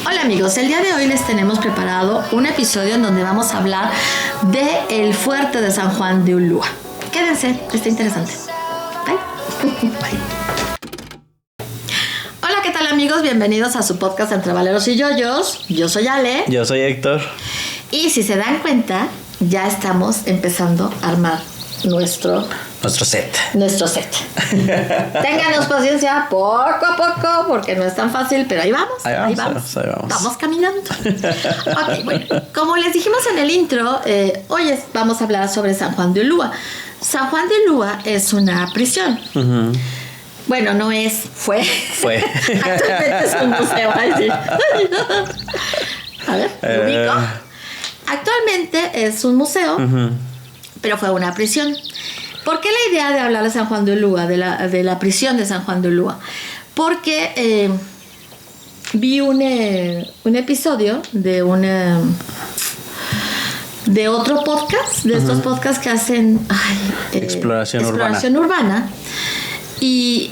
Hola amigos, el día de hoy les tenemos preparado un episodio en donde vamos a hablar de el fuerte de San Juan de Ulúa. Quédense, está interesante. Bye. Bye. Hola, ¿qué tal amigos? Bienvenidos a su podcast Entre Valeros y Yoyos. Yo soy Ale. Yo soy Héctor. Y si se dan cuenta, ya estamos empezando a armar nuestro set. Ténganos paciencia poco a poco, porque no es tan fácil, pero ahí vamos. Vamos caminando. Ok, bueno, como les dijimos en el intro, hoy vamos a hablar sobre San Juan de Ulúa. San Juan de Ulúa es una prisión. Uh-huh. Bueno, no es, fue. Actualmente es un museo. A ver, ¿lo ubico? Actualmente es un museo, uh-huh, pero fue una prisión. ¿Por qué la idea de hablar de San Juan de Ulúa, de la prisión de San Juan de Ulúa? Porque vi un episodio de otro podcast, de estos podcasts que hacen exploración urbana. Y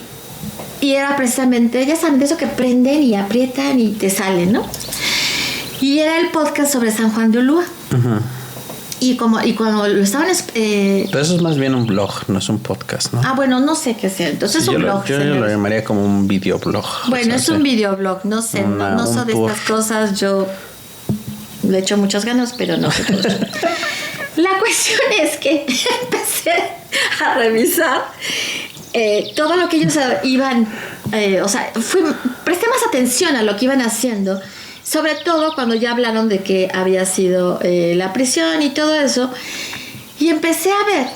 era precisamente, ya saben, de eso que prenden y aprietan y te salen, ¿no? Y era el podcast sobre San Juan de Ulúa. Uh-huh. Y cuando lo estaban... Pero eso es más bien un blog, no es un podcast, ¿no? Ah, bueno, no sé qué sea. Entonces es un blog. Yo lo llamaría como un videoblog. Bueno, es un videoblog. No sé, no sé de estas cosas. Yo le echo muchas ganas, pero no sé todo. La cuestión es que empecé a revisar todo lo que ellos iban... presté más atención a lo que iban haciendo. Sobre todo cuando ya hablaron de que había sido la prisión y todo eso. Y empecé a ver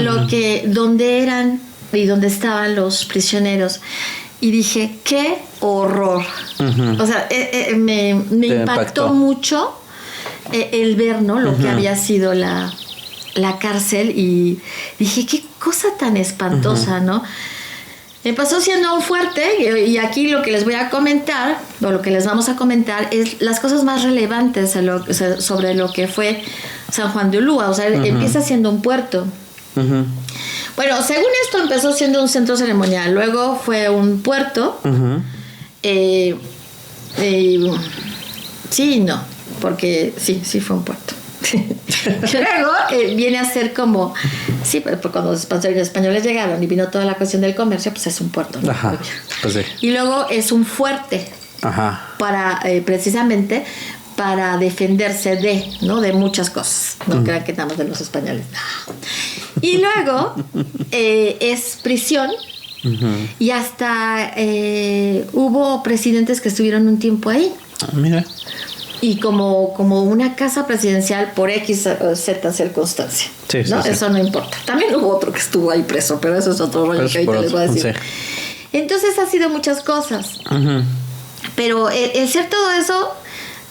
uh-huh, dónde eran y dónde estaban los prisioneros. Y dije, ¡qué horror! Uh-huh. O sea, me impactó mucho el ver, ¿no? Lo uh-huh, que había sido la cárcel. Y dije, qué cosa tan espantosa, uh-huh, ¿no? Empezó siendo un fuerte, y aquí lo que les voy a comentar, o lo que les vamos a comentar, es las cosas más relevantes sobre lo que fue San Juan de Ulúa. O sea, uh-huh, empieza siendo un puerto. Uh-huh. Bueno, según esto empezó siendo un centro ceremonial, luego fue un puerto. Uh-huh. Sí, no, porque sí fue un puerto. Luego viene a ser como, sí, pues cuando los españoles llegaron y vino toda la cuestión del comercio, pues es un puerto, ¿no? Ajá, pues sí. Y luego es un fuerte. Ajá. Para precisamente para defenderse de muchas cosas. No crean que estamos de los españoles. No. Y luego es prisión. Uh-huh. Y hasta hubo presidentes que estuvieron un tiempo ahí. Mira. Y como una casa presidencial por X o Z circunstancia. Sí, ¿no? Sí. Eso no importa. También hubo otro que estuvo ahí preso, pero eso es otro rollo que ahorita les voy a decir. Sí. Entonces ha sido muchas cosas. Uh-huh. Pero es cierto eso,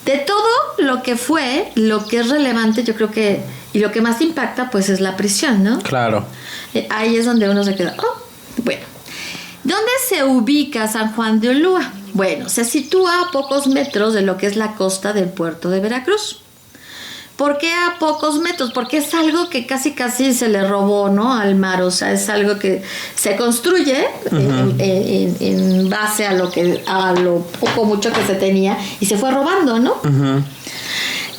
de todo lo que fue, lo que es relevante, yo creo que, y lo que más impacta, pues es la prisión, ¿no? Claro. Ahí es donde uno se queda. Bueno. ¿Dónde se ubica San Juan de Ulúa? Bueno, se sitúa a pocos metros de lo que es la costa del puerto de Veracruz. ¿Por qué a pocos metros? Porque es algo que casi se le robó, ¿no? Al mar. O sea, es algo que se construye uh-huh, en base a lo poco mucho que se tenía y se fue robando, ¿no? Uh-huh.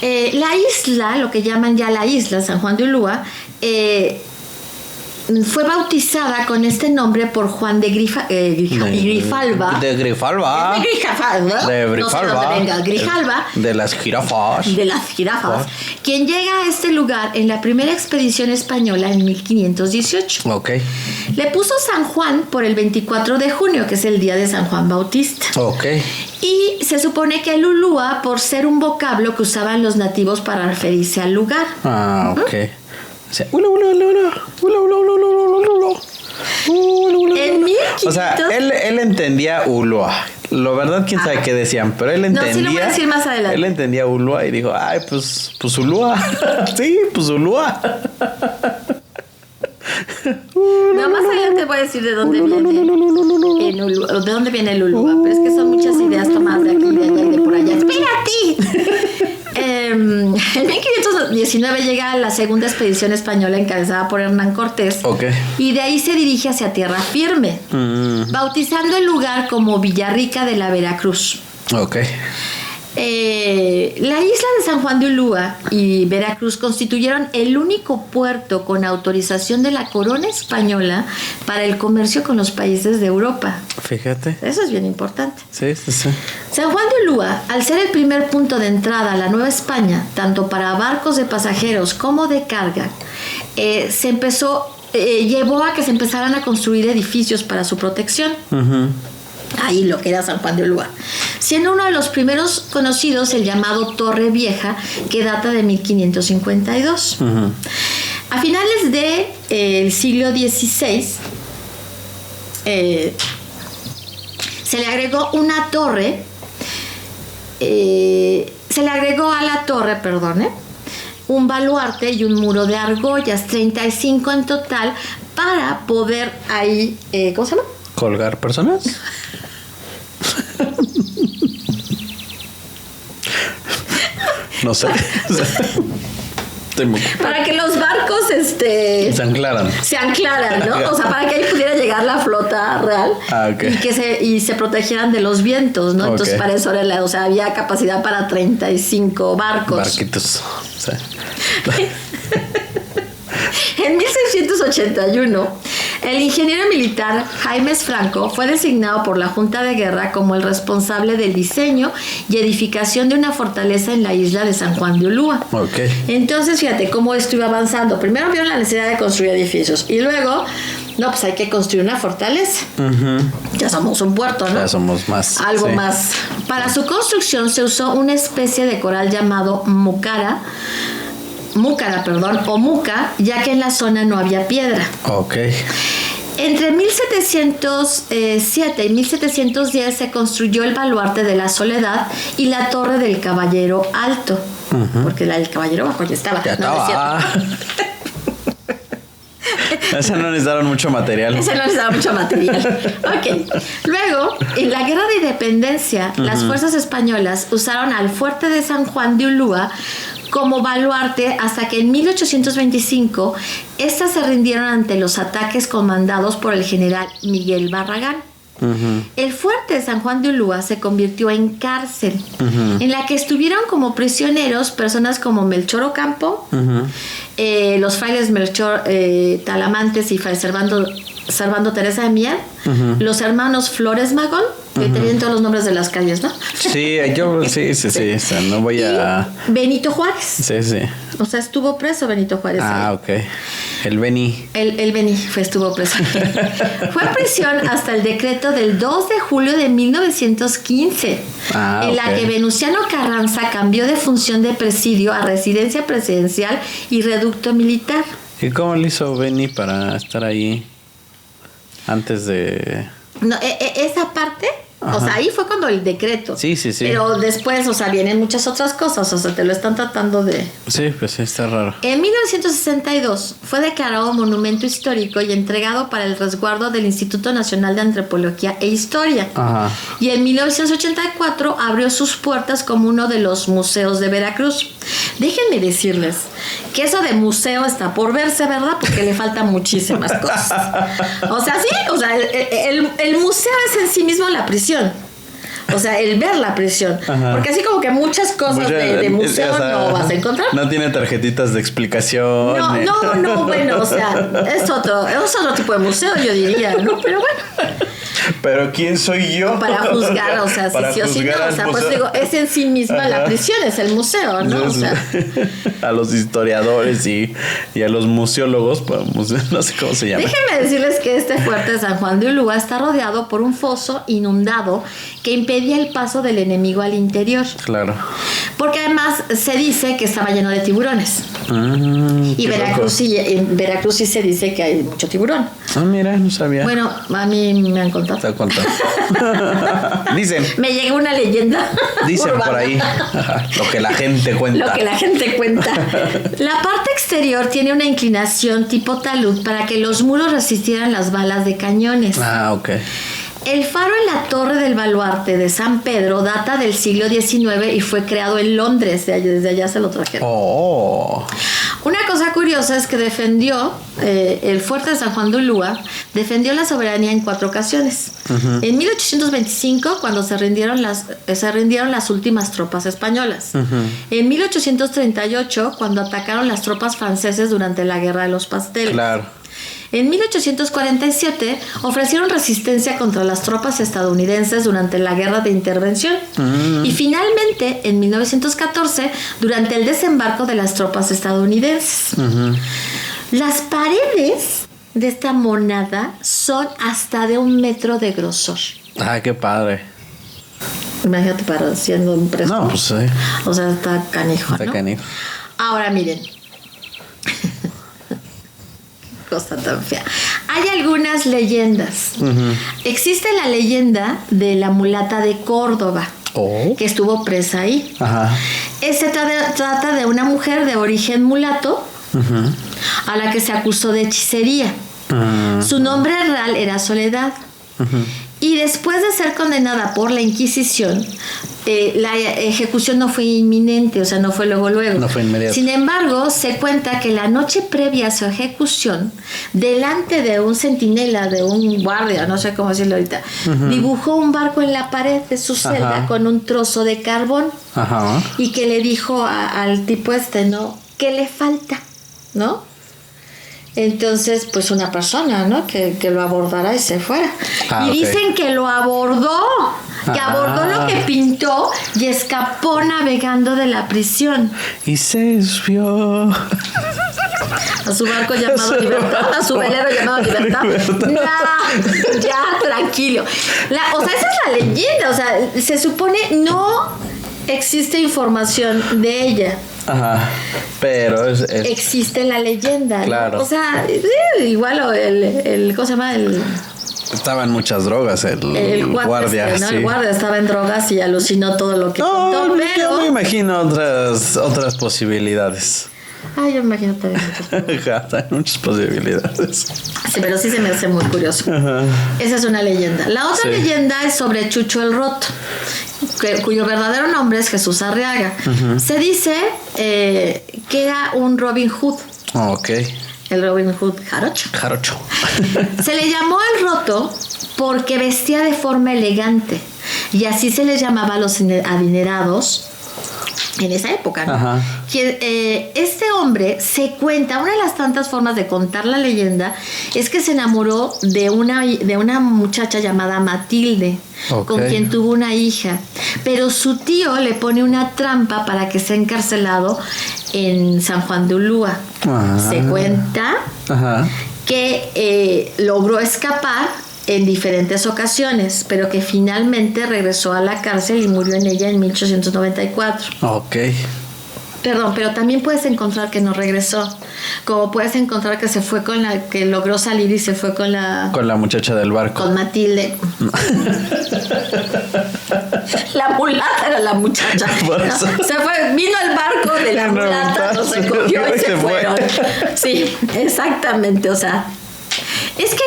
La isla, lo que llaman ya la isla San Juan de Ulúa, fue bautizada con este nombre por Juan de Grijalva. De Grijalva. No sé dónde venga. Grijalva. De las jirafas. Quien llega a este lugar en la primera expedición española en 1518. Ok. Le puso San Juan por el 24 de junio, que es el día de San Juan Bautista. Ok. Y se supone que el Ulúa por ser un vocablo que usaban los nativos para referirse al lugar. Ah, ok. O sea, él entendía Ulúa. La verdad, quién sabe qué decían, pero él entendía. No, sí lo voy a decir más adelante. Él entendía Ulúa y dijo, ay, pues Ulúa. Sí, pues Ulúa. No, más adelante voy a decir de dónde viene de dónde viene el Ulúa, pero es que son muchas ideas tomadas de aquí, de allá y de por allá. ¡Espérate! En 1519 llega la segunda expedición española encabezada por Hernán Cortés. Okay. Y de ahí se dirige hacia tierra firme, bautizando el lugar como Villarrica de la Veracruz. Ok. La isla de San Juan de Ulúa y Veracruz constituyeron el único puerto con autorización de la corona española para el comercio con los países de Europa. Fíjate. Eso es bien importante. Sí. San Juan de Ulúa, al ser el primer punto de entrada a la Nueva España, tanto para barcos de pasajeros como de carga, llevó a que se empezaran a construir edificios para su protección. Uh-huh. Ahí lo que era San Juan de Ulúa, siendo uno de los primeros conocidos el llamado Torre Vieja, que data de 1552. Uh-huh. A finales del siglo XVI se le agregó una torre, un baluarte y un muro de argollas, 35 en total, para poder ahí, ¿cómo se llama? ¿Colgar personas? No sé. Para que los barcos se anclaran, ¿no? O sea, para que ahí pudiera llegar la flota real. Okay. Y se protegieran de los vientos, ¿no? Okay. Entonces para eso había capacidad para 35 barcos. Barquitos. Sí. En 1681, el ingeniero militar Jaimes Franco fue designado por la Junta de Guerra como el responsable del diseño y edificación de una fortaleza en la isla de San Juan de Ulúa. Okay. Entonces, fíjate cómo esto iba avanzando. Primero vieron la necesidad de construir edificios y luego, pues hay que construir una fortaleza. Uh-huh. Ya somos un puerto, ¿no? Ya somos más. Algo más. Para su construcción se usó una especie de coral llamado múcara, o muca, ya que en la zona no había piedra. Ok. Entre 1707 y 1710 se construyó el baluarte de la Soledad y la torre del Caballero Alto. Uh-huh. Porque la del Caballero Bajo ya estaba. Ya estaba. Ese no necesitaron mucho material. Ok. Luego, en la Guerra de Independencia, uh-huh, las fuerzas españolas usaron al fuerte de San Juan de Ulúa como baluarte hasta que en 1825 estas se rindieron ante los ataques comandados por el general Miguel Barragán. Uh-huh. El fuerte de San Juan de Ulúa se convirtió en cárcel, uh-huh, en la que estuvieron como prisioneros personas como Melchor Ocampo, uh-huh, los frailes Melchor Talamantes y Fray Servando Teresa de Mier, uh-huh, los hermanos Flores Magón, que uh-huh, tenían todos los nombres de las calles, ¿no? Sí, sí, o sea, no voy a... Benito Juárez. Sí. O sea, estuvo preso Benito Juárez. Ok. El Beni. El Beni estuvo preso. Fue en prisión hasta el decreto del 2 de julio de 1915, en la que Venustiano Carranza cambió de función de presidio a residencia presidencial y reducto militar. ¿Y cómo le hizo Beni para estar ahí antes de...? No, esa parte... Ajá. O sea, ahí fue cuando el decreto. Sí. Pero después, o sea, vienen muchas otras cosas. O sea, te lo están tratando de... Sí, pues sí, está raro. En 1962 fue declarado monumento histórico y entregado para el resguardo del Instituto Nacional de Antropología e Historia. Ajá. Y en 1984 abrió sus puertas como uno de los museos de Veracruz. Déjenme decirles que eso de museo está por verse, ¿verdad? Porque le faltan muchísimas cosas. O sea, sí, o sea, el museo es en sí mismo la prisión. O sea, el ver la prisión. Ajá. Porque así como que muchas cosas de museo, o sea, no vas a encontrar. No tiene tarjetitas de explicación. No, bueno, o sea, es otro tipo de museo, yo diría, ¿no? Pero bueno. Pero ¿quién soy yo? Para juzgar, o sea, si sí o si no. O sea, pues digo, es en sí misma, ajá, la prisión, es el museo, ¿no? O sea, a los historiadores y a los museólogos, no sé cómo se llama. Déjenme decirles que este fuerte de San Juan de Ulúa está rodeado por un foso inundado que impedía el paso del enemigo al interior. Claro. Porque además se dice que estaba lleno de tiburones. Y Veracruz sí se dice que hay mucho tiburón. Mira, no sabía. Bueno, a mí me han contado. ¿Te han contado? Dicen. Me llegó una leyenda. Dicen urbana. Por ahí. Lo que la gente cuenta. La parte exterior tiene una inclinación tipo talud para que los muros resistieran las balas de cañones. Ok. El faro en la torre del baluarte de San Pedro data del siglo XIX y fue creado en Londres. Desde allá se lo trajeron. Oh. Una cosa curiosa curiosa es que defendió el fuerte de San Juan de Ulúa, defendió la soberanía en 4 ocasiones. Uh-huh. En 1825, cuando se rindieron las últimas tropas españolas. Uh-huh. En 1838, cuando atacaron las tropas franceses durante la Guerra de los Pasteles. Claro. En 1847 ofrecieron resistencia contra las tropas estadounidenses durante la Guerra de Intervención. Y finalmente, en 1914, durante el desembarco de las tropas estadounidenses. Las paredes de esta monada son hasta de 1 metro de grosor. Ah, qué padre. Imagínate para siendo un preso. No, pues sí. O sea, está canijo, está, ¿no? Canijo. Ahora miren. Cosa tan fea. Hay algunas leyendas. Existe la leyenda de la mulata de Córdoba, que estuvo presa ahí. Se trata de una mujer de origen mulato a la que se acusó de hechicería. Su nombre real era Soledad. Y después de ser condenada por la Inquisición, la ejecución no fue inminente, o sea, no fue luego. No fue inmediato. Sin embargo, se cuenta que la noche previa a su ejecución, delante de un centinela, de un guardia, no sé cómo decirlo ahorita, dibujó un barco en la pared de su celda con un trozo de carbón. Y que le dijo al tipo ¿no? ¿Qué le falta? ¿No? Entonces, pues una persona, ¿no? Que lo abordara y se fuera. Y dicen que lo abordó, que abordó lo que pintó y escapó navegando de la prisión. Y se desvió a su barco llamado Libertad, a su velero llamado Libertad. No, ya, tranquilo. O sea, esa es la leyenda. O sea, se supone no existe información de ella. Pero existe la leyenda, claro. ¿no? O sea, igual ¿cómo se llama? Estaba en muchas drogas el guardia, ¿no? Sí. El guardia estaba en drogas y alucinó todo lo que contó, pero yo me imagino otras posibilidades. Yo me imagino también muchas posibilidades. Sí, pero sí se me hace muy curioso. Esa es una leyenda. La otra leyenda es sobre Chucho el Roto, cuyo verdadero nombre es Jesús Arriaga. Se dice que era un Robin Hood. El Robin Hood jarocho. Se le llamó el Roto porque vestía de forma elegante y así se les llamaba a los adinerados en esa época, ¿no? Este hombre se cuenta, una de las tantas formas de contar la leyenda es que se enamoró de una muchacha llamada Matilde, con quien tuvo una hija, pero su tío le pone una trampa para que sea encarcelado en San Juan de Ulúa. Se cuenta que logró escapar en diferentes ocasiones, pero que finalmente regresó a la cárcel y murió en ella en 1894. Perdón, pero también puedes encontrar que no regresó, como puedes encontrar que se fue que logró salir y se fue con la muchacha del barco, con Matilde. La mulata era la muchacha. Se fue, vino el barco de la mulata, los recogió y se fueron. Sí, exactamente, o sea. Es que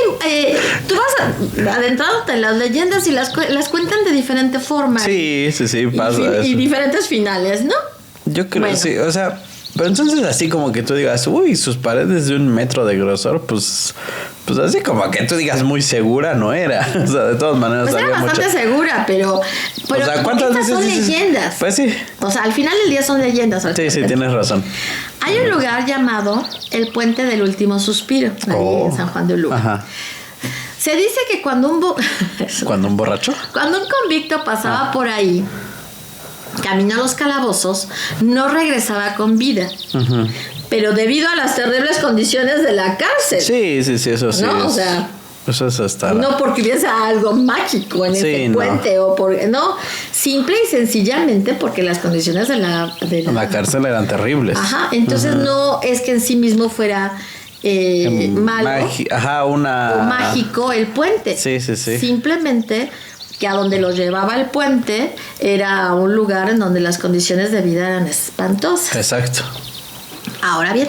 tú vas adentrándote en las leyendas y las cuentan de diferente forma. Sí, pasa eso. Y diferentes finales, ¿no? Yo creo que sí, o sea, pero entonces así como que tú digas, sus paredes de 1 metro de grosor, pues así como que tú digas muy segura no era. O sea, de todas maneras pues había era bastante segura, pero o sea, ¿cuántas veces son leyendas? Pues sí. O sea, al final del día son leyendas. Sí, tienes razón. Hay un lugar llamado el Puente del Último Suspiro, ahí en San Juan de Ulúa. Se dice que cuando un borracho, cuando un convicto pasaba por ahí, camino a los calabozos, no regresaba con vida. Pero debido a las terribles condiciones de la cárcel. Sí, eso sí. ¿No? O sea, eso es hasta no porque hubiese algo mágico en ese puente o simple y sencillamente porque las condiciones de la cárcel eran terribles. Entonces no es que en sí mismo fuera malo o mágico el puente. Sí. Simplemente que a donde los llevaba el puente era un lugar en donde las condiciones de vida eran espantosas. Exacto. Ahora bien,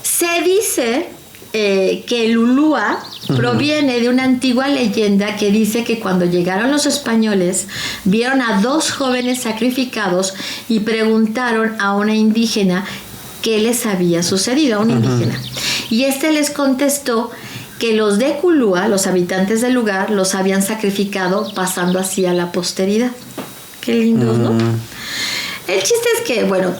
se dice que el Ulúa proviene de una antigua leyenda que dice que cuando llegaron los españoles vieron a 2 jóvenes sacrificados y preguntaron a una indígena qué les había sucedido a un indígena. Y les contestó que los de Culúa, los habitantes del lugar, los habían sacrificado pasando así a la posteridad. Qué lindos, ¿no? El chiste es que, bueno,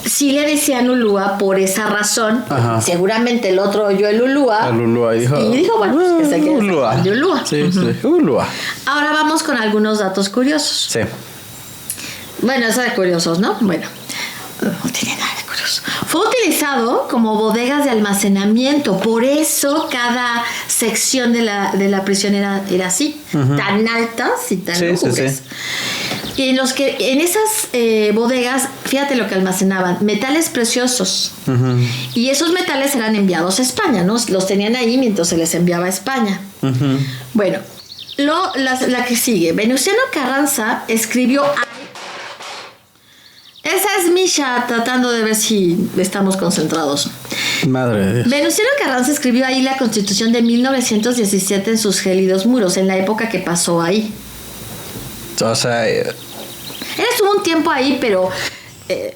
sí le decían Ulúa por esa razón. Seguramente el otro oyó el Ulúa. El Ulúa y dijo, bueno, pues que se quede de Ulúa. Sí, Ulúa. Ahora vamos con algunos datos curiosos. Sí. Bueno, eso de curiosos, ¿no? Bueno, no tiene nada de curioso. Fue utilizado como bodegas de almacenamiento. Por eso cada sección de la prisión era así. Tan altas y tan lúgubres. Y en esas bodegas, fíjate lo que almacenaban, metales preciosos. Y esos metales eran enviados a España, ¿no? Los tenían ahí mientras se les enviaba a España. Bueno, la que sigue. Venustiano Carranza escribió... Esa es Misha tratando de ver si estamos concentrados. Madre de Dios. Venustiano Carranza escribió ahí la Constitución de 1917 en sus gélidos muros, en la época que pasó ahí. O sea... Él estuvo un tiempo ahí, pero...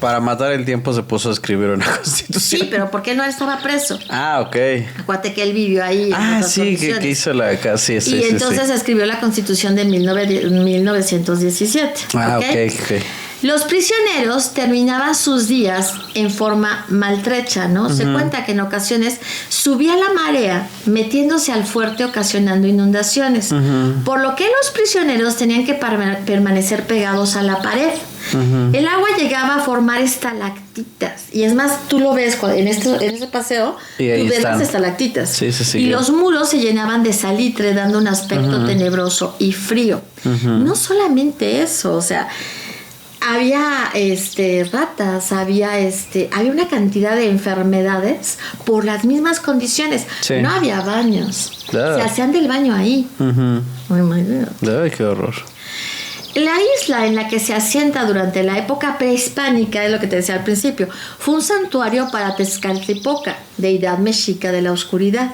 para matar el tiempo se puso a escribir una constitución. Sí, pero ¿por qué no estaba preso? Ok. Acuérdate que él vivió ahí. Sí, que hizo la... Sí, y entonces escribió la Constitución de 1917. Ok. Los prisioneros terminaban sus días en forma maltrecha, ¿no? Se cuenta que en ocasiones subía la marea metiéndose al fuerte ocasionando inundaciones, por lo que los prisioneros tenían que permanecer pegados a la pared. El agua llegaba a formar estalactitas, y es más, tú lo ves en ese paseo, tú ves las estalactitas. Sí, y los muros se llenaban de salitre, dando un aspecto tenebroso y frío. No solamente eso, o sea... Había ratas, había una cantidad de enfermedades por las mismas condiciones. Sí. No había baños. Se hacían del baño ahí. Ay, qué horror. La isla en la que se asienta durante la época prehispánica, es lo que te decía al principio, fue un santuario para Tezcatlipoca, deidad mexica de la oscuridad.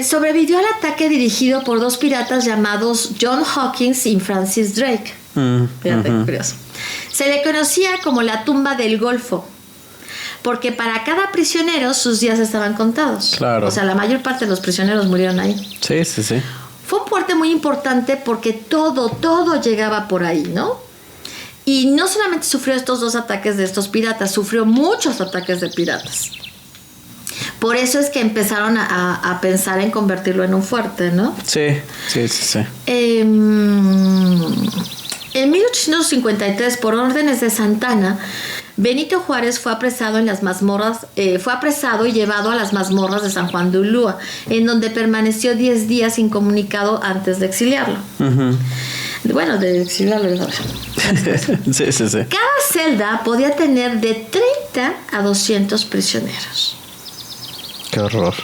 Sobrevivió al ataque dirigido por dos piratas llamados John Hawkins y Francis Drake. Fíjate, curioso. Se le conocía como la tumba del Golfo, porque para cada prisionero sus días estaban contados. Claro. O sea, la mayor parte de los prisioneros murieron ahí. Sí. Fue un puerto muy importante porque todo llegaba por ahí, ¿no? Y no solamente sufrió estos dos ataques de estos piratas, sufrió muchos ataques de piratas. Por eso es que empezaron a pensar en convertirlo en un fuerte, ¿no? Sí. En 1853, por órdenes de Santana, Benito Juárez fue apresado en las mazmorras, fue apresado y llevado a las mazmorras de San Juan de Ulúa, en donde permaneció 10 días incomunicado antes de exiliarlo. Bueno, de exiliarlo. Sí. Cada celda podía tener de 30 a 200 prisioneros. Qué horror.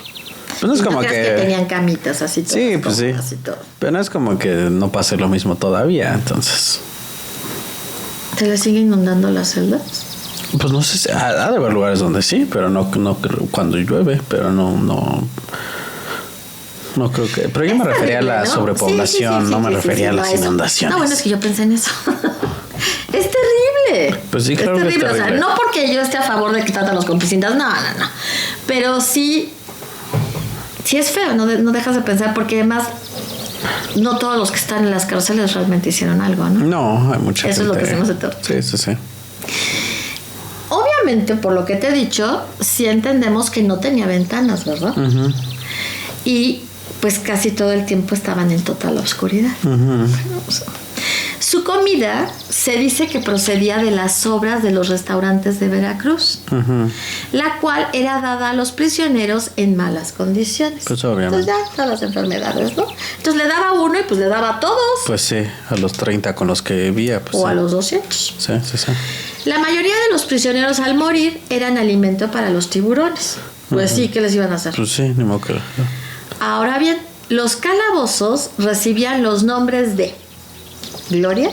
Pues no es como que tenían camitas así todo. Sí, pues sí. Todo. Pero no es como que no pase lo mismo todavía, entonces. ¿Te le siguen inundando las celdas? Pues no sé si ha de haber lugares donde sí, pero no cuando llueve, pero no creo que. Pero yo me refería a la sobrepoblación, no me refería a las inundaciones. No, bueno, es que yo pensé en eso. Es terrible. Pues sí, claro. Es terrible. O sea, no porque yo esté a favor de que tratarlos con piscinas, no. Pero sí es feo, no dejas de pensar, porque además no todos los que están en las cárceles realmente hicieron algo, ¿no? No, hay mucha gente. Eso es lo que se nos hace todo. Sí. Obviamente, por lo que te he dicho, sí entendemos que no tenía ventanas, ¿verdad? Y pues casi todo el tiempo estaban en total oscuridad. Su comida se dice que procedía de las sobras de los restaurantes de Veracruz, la cual era dada a los prisioneros en malas condiciones. Pues obviamente. Entonces ya todas las enfermedades, ¿no? Entonces le daba a uno y pues le daba a todos. Pues sí, a los 30 con los que vivía. Pues o a los 200. Sí. La mayoría de los prisioneros al morir eran alimento para los tiburones. Pues sí, ¿qué les iban a hacer? Pues sí, ni modo que... Ahora bien, los calabozos recibían los nombres de Gloria,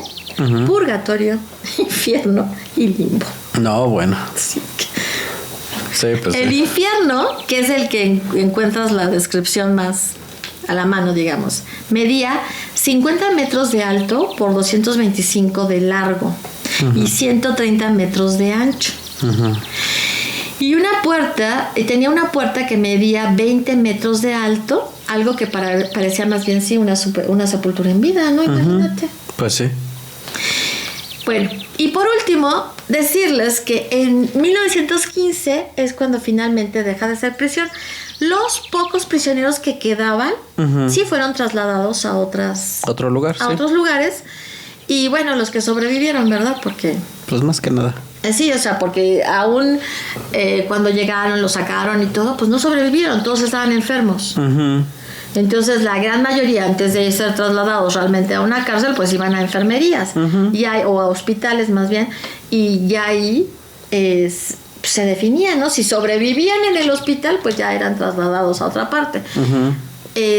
Purgatorio, Infierno y Limbo. No, bueno. Sí, pues el infierno, que es el que encuentras la descripción más a la mano, digamos, medía 50 metros de alto por 225 de largo y 130 metros de ancho. Y tenía una puerta que medía 20 metros de alto, algo que parecía más bien sí una sepultura en vida, ¿no? Imagínate. Pues sí. Bueno, y por último, decirles que en 1915 es cuando finalmente deja de ser prisión. Los pocos prisioneros que quedaban sí fueron trasladados a otros lugares. Y bueno, los que sobrevivieron, ¿verdad? Porque... Pues más que nada. Sí, o sea, porque aún cuando llegaron, los sacaron y todo, pues no sobrevivieron, todos estaban enfermos. Entonces la gran mayoría, antes de ser trasladados realmente a una cárcel, pues iban a enfermerías o a hospitales más bien, y ya ahí se definía, ¿no? Si sobrevivían en el hospital, pues ya eran trasladados a otra parte.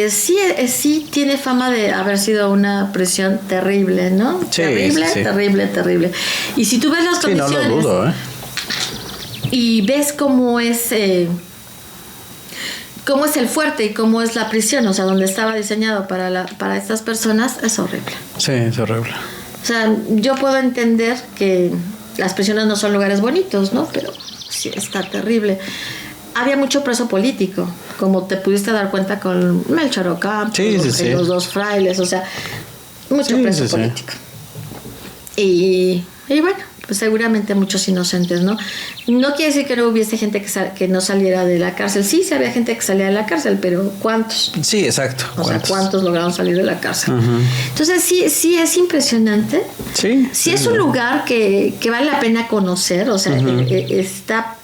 Sí tiene fama de haber sido una prisión terrible, ¿no? Sí, terrible. Y si tú ves las condiciones... no lo dudo, y ves cómo es el fuerte y cómo es la prisión, o sea, donde estaba diseñado para estas personas, es horrible. Sí, es horrible. O sea, yo puedo entender que las prisiones no son lugares bonitos, ¿no? Pero sí está terrible. Había mucho preso político, como te pudiste dar cuenta con Melchor Ocampo, los dos frailes, o sea, mucho preso político. Y bueno, pues seguramente muchos inocentes, ¿no? No quiere decir que no hubiese gente que no saliera de la cárcel. Sí había gente que salía de la cárcel, pero ¿cuántos? Sí, exacto. ¿Cuántos lograron salir de la cárcel? Entonces sí es impresionante. Sí es un lugar que vale la pena conocer, o sea, está...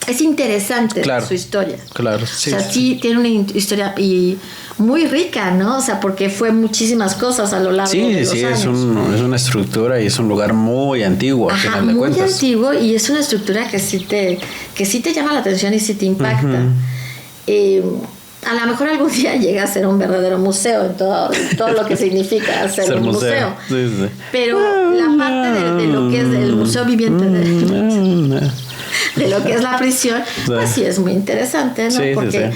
es interesante su historia. Claro, sí. O sea, sí tiene una historia y muy rica, ¿no? O sea, porque fue muchísimas cosas a lo largo de los años. Es una estructura y es un lugar muy antiguo. Ajá, muy antiguo, y es una estructura que sí te llama la atención y sí te impacta. A lo mejor algún día llega a ser un verdadero museo en todo lo que significa ser un museo. Sí. Pero la parte de lo que es el museo viviente de lo que es la prisión, pues sí es muy interesante, ¿no? Porque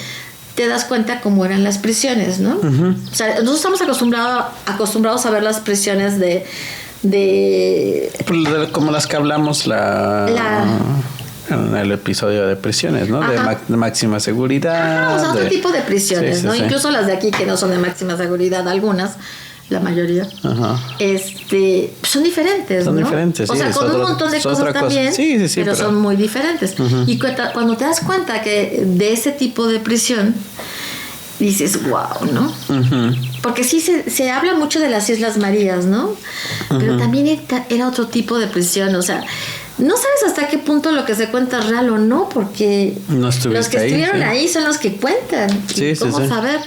te das cuenta cómo eran las prisiones, ¿no? O sea, nosotros estamos acostumbrados a ver las prisiones de como las que hablamos en el episodio de prisiones, ¿no? De máxima seguridad. O sea, otro tipo de prisiones, ¿no? Incluso las de aquí que no son de máxima seguridad, algunas, la mayoría, son diferentes, son diferentes, o sea, con un montón de cosas también, pero son muy diferentes. Y cuando te das cuenta que de ese tipo de prisión, dices, wow, ¿no? Porque sí se habla mucho de las Islas Marías, ¿no? Pero también era otro tipo de prisión, o sea, no sabes hasta qué punto lo que se cuenta es real o no, porque los que estuvieron ahí son los que cuentan. ¿Cómo saber?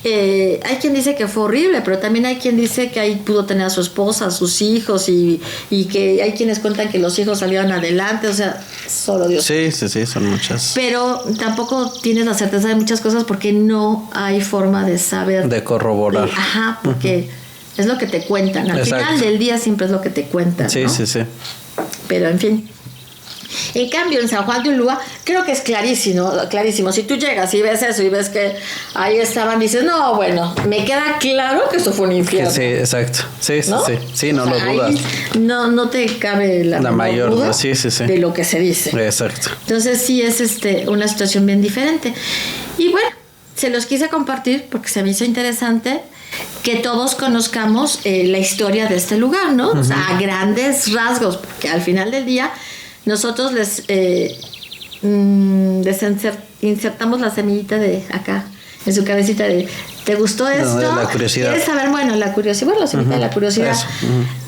Hay quien dice que fue horrible, pero también hay quien dice que ahí pudo tener a su esposa, a sus hijos, y que hay quienes cuentan que los hijos salieron adelante, o sea, solo Dios. Sí, son muchas. Pero tampoco tienes la certeza de muchas cosas porque no hay forma de saber. De corroborar. Porque es lo que te cuentan. Al final del día siempre es lo que te cuentan, ¿no? Sí. Pero en fin. En cambio, en San Juan de Ulúa, creo que es clarísimo. Si tú llegas y ves eso y ves que ahí estaban, dices, no, bueno, me queda claro que eso fue un infierno. Sí, exacto. Sí, no lo dudas. No te cabe la mayor duda de lo que se dice. Exacto. Entonces sí es una situación bien diferente. Y bueno, se los quise compartir porque se me hizo interesante que todos conozcamos la historia de este lugar, ¿no? O sea, a grandes rasgos, porque al final del día nosotros les insertamos la semillita de acá en su cabecita de ¿te gustó esto? De la curiosidad. ¿Quieres saber? La curiosidad, la semillita de la curiosidad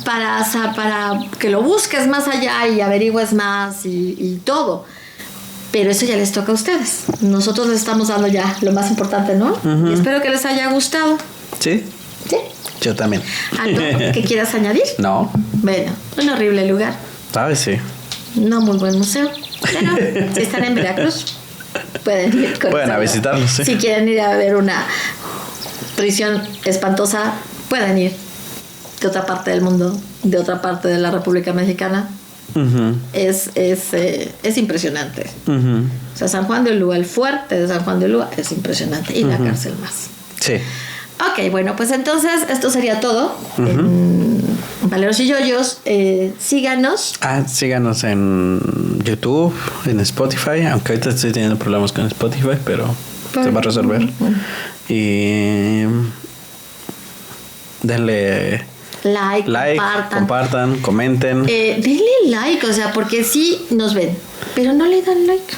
para que lo busques más allá y averigües más y todo. Pero eso ya les toca a ustedes. Nosotros les estamos dando ya lo más importante, ¿no? Y espero que les haya gustado. Sí. Yo también. ¿Algo que quieras añadir? No. Bueno, un horrible lugar. ¿Sabes? Sí. No muy buen museo. Pero si están en Veracruz, pueden ir a visitarlo, sí. Si quieren ir a ver una prisión espantosa, pueden ir de otra parte del mundo, de otra parte de la República Mexicana. Es impresionante. O sea, San Juan de Ulúa, el fuerte de San Juan de Ulúa es impresionante, y la cárcel más. Sí. Ok, bueno, pues entonces esto sería todo Valeros y Yoyos. Síganos. Síganos en YouTube, en Spotify, aunque ahorita estoy teniendo problemas con Spotify, pero se va a resolver. Y denle like, compartan, comenten. Denle like, o sea, porque sí nos ven, pero no le dan like.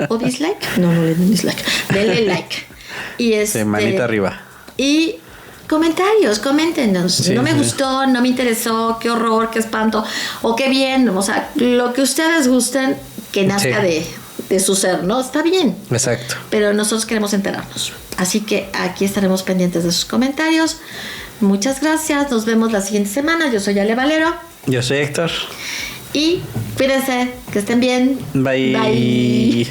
¿O dislike? No le dan dislike. Denle like. Y manita arriba. Y comentarios, coméntenos. Sí, no me gustó, no me interesó, qué horror, qué espanto, o qué bien, o sea, lo que ustedes gusten que nazca de su ser, ¿no? Está bien. Exacto. Pero nosotros queremos enterarnos. Así que aquí estaremos pendientes de sus comentarios. Muchas gracias. Nos vemos la siguiente semana. Yo soy Ale Valero. Yo soy Héctor. Y cuídense. Que estén bien. Bye.